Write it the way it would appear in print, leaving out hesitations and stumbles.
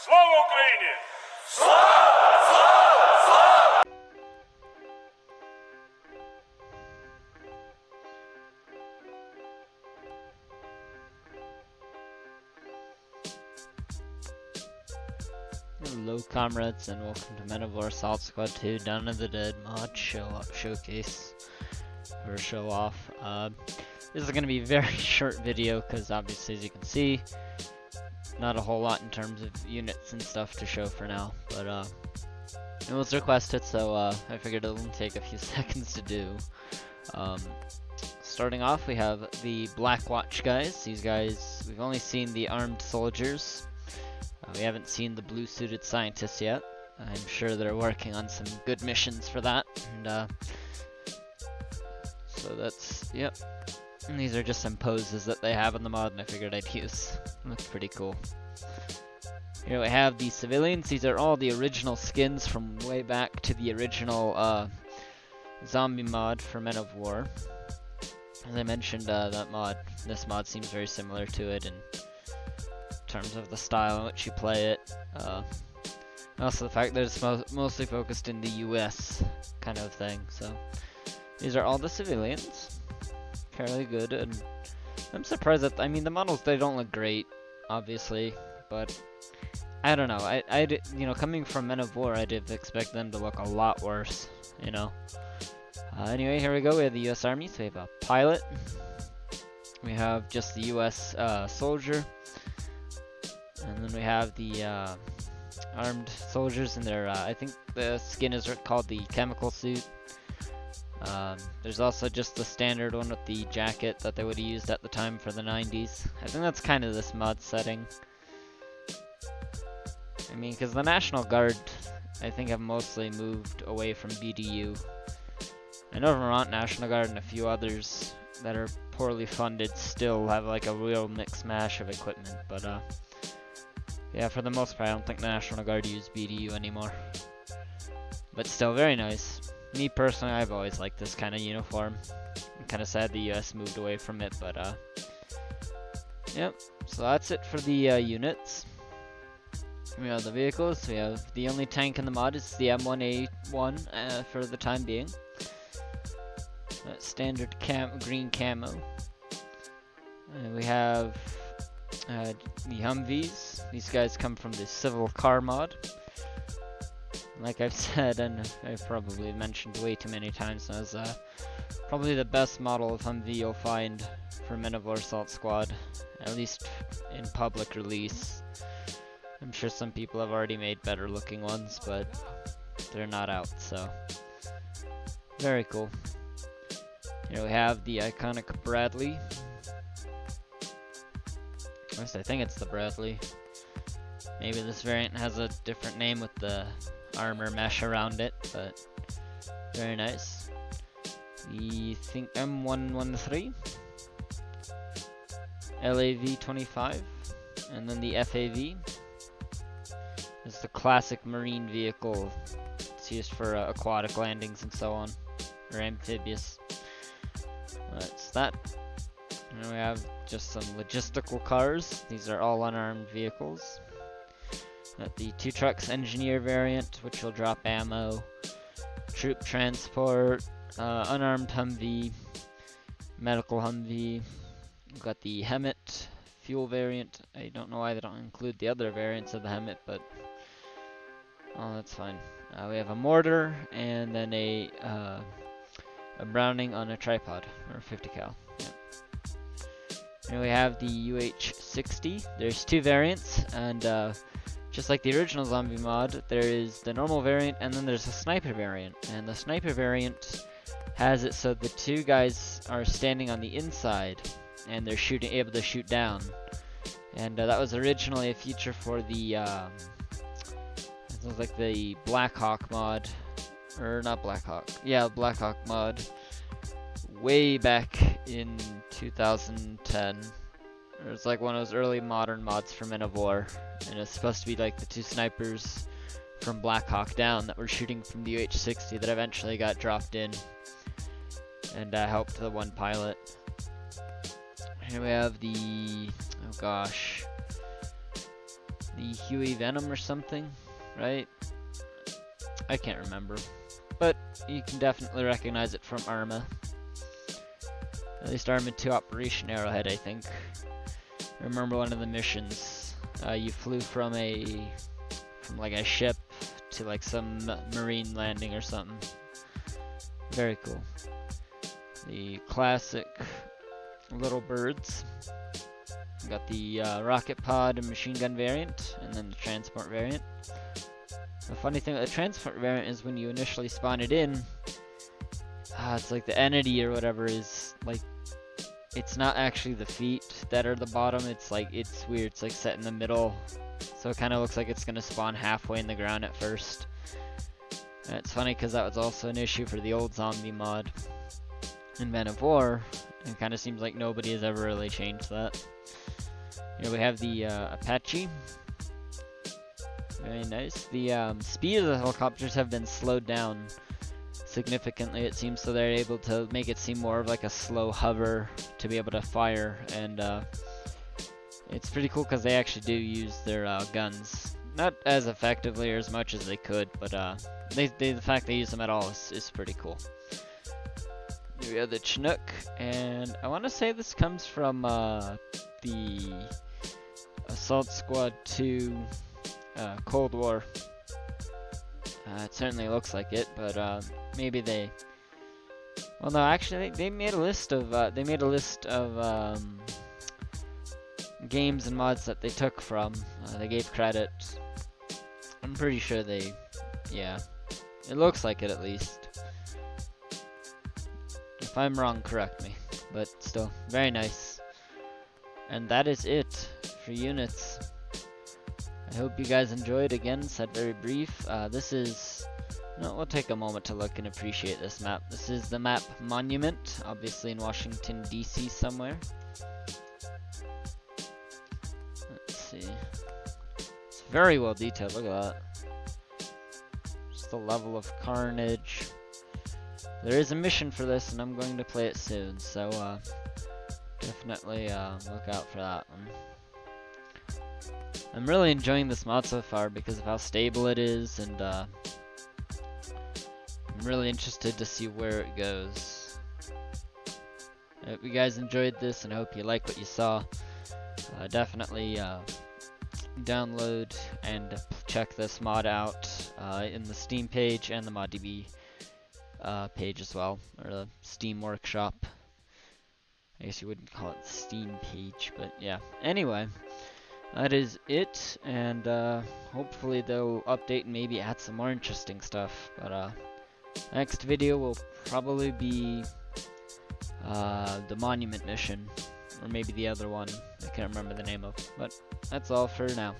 Слава Україні! Hello comrades and welcome to Men of War Assault Squad 2 Dawn of the Dead mod showcase or show off. This is going to be a very short video because obviously, as you can see, not a whole lot in terms of units and stuff to show for now, but it was requested, so I figured it would take a few seconds to do. Starting off, we have the Black Watch guys. These guys, we've only seen the armed soldiers. We haven't seen the blue-suited scientists yet. I'm sure they're working on some good missions for that. And so that's, yep. And these are just some poses that they have in the mod, and I figured I'd use. Looks pretty cool. Here we have the civilians. These are all the original skins from way back to the original zombie mod for Men of War. As I mentioned, this mod seems very similar to it in terms of the style in which you play it. Also the fact that it's mostly focused in the US kind of thing. So these are all the civilians. Fairly good, and I'm surprised that, I mean, the models, they don't look great, obviously, but I don't know. You know, coming from Men of War, I did expect them to look a lot worse, you know. Anyway, here we go. We have the US Army, so we have a pilot. We have just the US soldier. And then we have the armed soldiers in their, I think the skin is called the chemical suit. There's also just the standard one with the jacket that they would have used at the time for the 90s. I think that's kind of this mod setting. I mean, because the National Guard, I think, have mostly moved away from BDU. I know Vermont National Guard and a few others that are poorly funded still have like a real mix mash of equipment, but yeah, for the most part, I don't think the National Guard use BDU anymore. But still, very nice. Me personally, I've always liked this kind of uniform. I'm kind of sad the US moved away from it, but yep. So that's it for the units. We have the vehicles. We have the only tank in the mod is the M1A1 for the time being. Standard green camo. And we have the Humvees. These guys come from the civil car mod. Like I've said, and I've probably mentioned way too many times now, is probably the best model of Humvee you'll find for Men of War Assault Squad, at least in public release. I'm sure some people have already made better looking ones, but they're not out, so very cool. Here we have the iconic Bradley. At least I think it's the Bradley. Maybe this variant has a different name with the armor mesh around it, but very nice. The M113, LAV-25, and then the FAV is the classic marine vehicle. It's used for aquatic landings and so on, or amphibious. That's that. And we have just some logistical cars. These are all unarmed vehicles. The 2 trucks engineer variant, which will drop ammo, troop transport, unarmed Humvee, medical Humvee. We've got the Hemet fuel variant. I don't know why they don't include the other variants of the Hemet, but oh, that's fine. We have a mortar and then a Browning on a tripod, or 50 cal. Yep. And we have the UH-60. There's 2 variants, and just like the original zombie mod, there is the normal variant and then there's a sniper variant. And the sniper variant has it so the 2 guys are standing on the inside and they're able to shoot down. And that was originally a feature for the it was like the Black Hawk mod, or not Black Hawk, yeah, Black Hawk mod, way back in 2010. It was like one of those early modern mods for Men of War, and it's supposed to be like the 2 snipers from Black Hawk Down that were shooting from the UH-60 that eventually got dropped in and helped the 1 pilot. Here we have the, oh gosh, the Huey Venom or something, right? I can't remember, but you can definitely recognize it from Arma. At least Arma 2 Operation Arrowhead, I think. I remember one of the missions. You flew from like a ship to like some marine landing or something. Very cool. The classic little birds. We got the rocket pod and machine gun variant, and then the transport variant. The funny thing with the transport variant is when you initially spawn it in, it's like the entity or whatever is like, it's not actually the feet that are the bottom, it's like, it's weird, it's like set in the middle, so it kind of looks like it's gonna spawn halfway in the ground at first. And it's funny because that was also an issue for the old zombie mod in Men of War. It kind of seems like nobody has ever really changed that. Here we have the Apache. Very nice. The speed of the helicopters have been slowed down significantly, it seems, so they're able to make it seem more of like a slow hover to be able to fire, and it's pretty cool because they actually do use their guns. Not as effectively or as much as they could, but the fact they use them at all is pretty cool. Here we have the Chinook, and I want to say this comes from the Assault Squad 2 Cold War. It certainly looks like it, but maybe they. Well, no, actually, they made a list of games and mods that they took from. They gave credit. I'm pretty sure they, yeah, it looks like it at least. If I'm wrong, correct me. But still, very nice. And that is it for units. I hope you guys enjoyed. Again, said very brief. This is, no, we'll take a moment to look and appreciate this map. This is the map Monument, obviously in Washington, D.C. somewhere. Let's see. It's very well detailed, look at that. Just the level of carnage. There is a mission for this, and I'm going to play it soon, so definitely look out for that one. I'm really enjoying this mod so far because of how stable it is, and I'm really interested to see where it goes. I hope you guys enjoyed this, and I hope you like what you saw. Definitely download and check this mod out in the Steam page and the ModDB page as well, or the Steam Workshop. I guess you wouldn't call it the Steam page, but yeah. Anyway, that is it, and hopefully they'll update and maybe add some more interesting stuff. But next video will probably be the Monument mission, or maybe the other one I can't remember the name of. But that's all for now.